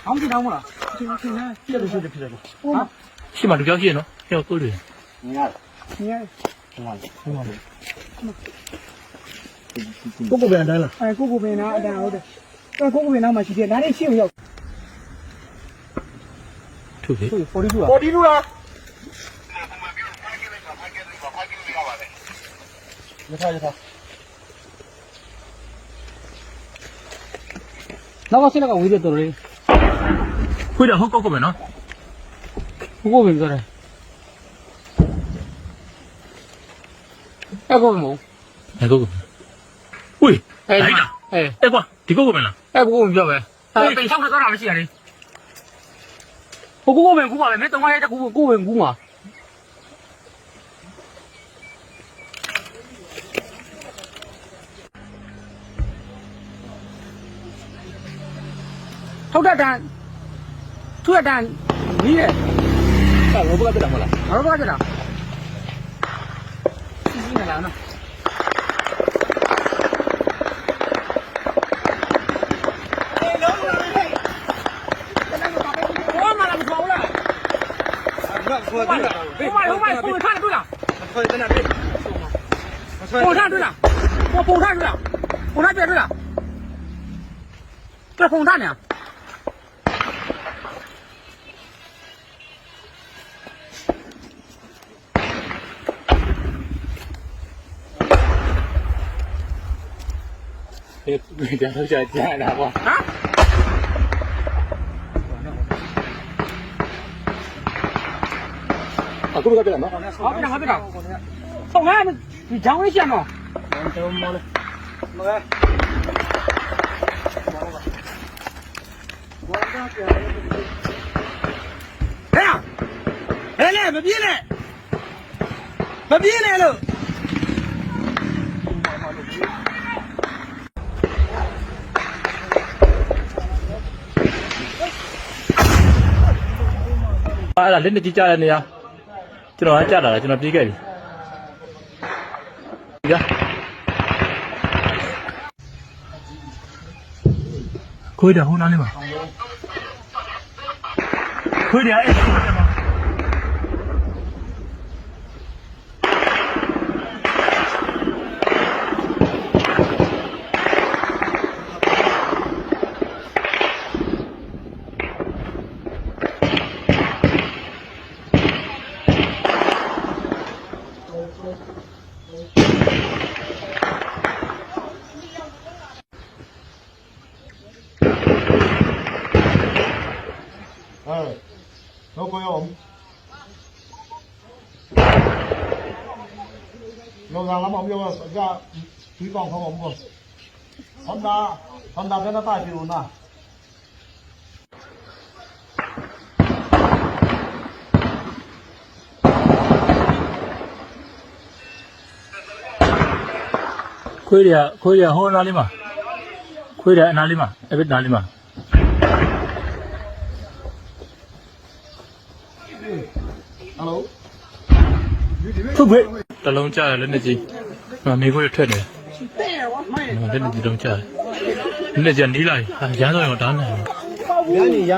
အောင်ကြည့်တော့မလားဒီလိုဖြစ်နေဖြစ်တယ်ဟာ ရှိမှတကြောက်ရှိရနော်ဟဲ့ကိုတွေ နေရတယ်နေရတယ်ဟိုမှာကိုပဲအတန်းလားကိုပဲနာအတန်းဟုတ်တယ်ကိုပဲနာမှာရှိတယ်ဒါနဲ့ရှင်းမရောက် ထုပြီ 42လားရထားနောက်ကဆင်းကဝေးတယ်တော်လေး ခွေးတော့ဟုတ်ကောက်ကောက်မယ်နော် ကိုပဲပြောတယ်အဲ့ကိုမဟုတ် အဲ့ကောက်ကောက်ဝေးအဲ့ကွာဒီကောက်ကောက်မယ်လား အဲ့ကိုမပြောပဲအဲ့ပင်ဆောင်တော့တာမရှိရလေကိုဝင်ကူပါပဲမင်းတော့ရဲတကူကိုဝင်ကူမှာထုတ်တန်သူ့တန်နီးတယ် အဲ့ဘောကတက်တာမလား ဘာလို့ကြတာစီးနေလားနော်我看得对了，我看对了，我看对了，我看对了，这红蛋呢？你家都叫见了不？啊？啊，这个在哪呢？好，这个，送来你讲危险吗？来呀！来，没别来，没别来了。အဲ့ဒါလက်နဲ့ကြည့်ကြတဲ့နေရာကျွန်တော်ကကြာလာတယ်ကျွန်တော်ပြေးခဲ့ပြီဒီကခွေးတယ်ဟိုနားလေးမှာခွေးတယ်အဲ့ဒီမှာ老朋友，เรางานรับผมอยู่ว่าจะที่กองของผมก่อนทำดาเป็นหน้าตาผิวนะခွေးတယ်ဟိုနားလေးမှာခွေးတယ်အနားလေးမှာအဲ့ဘက်နားလေးမှာฮัลโหล ထုတ်ပြီတလုံးကြားတယ်လက်နဲ့ကြီးမိခွေးထွက်တယ်လက်နဲ့ကြီးလုံးကြားတယ်လက်နဲ့ကြီးနီးလိုက်ရမ်းတော့ရောတားနေ ရန်နေရ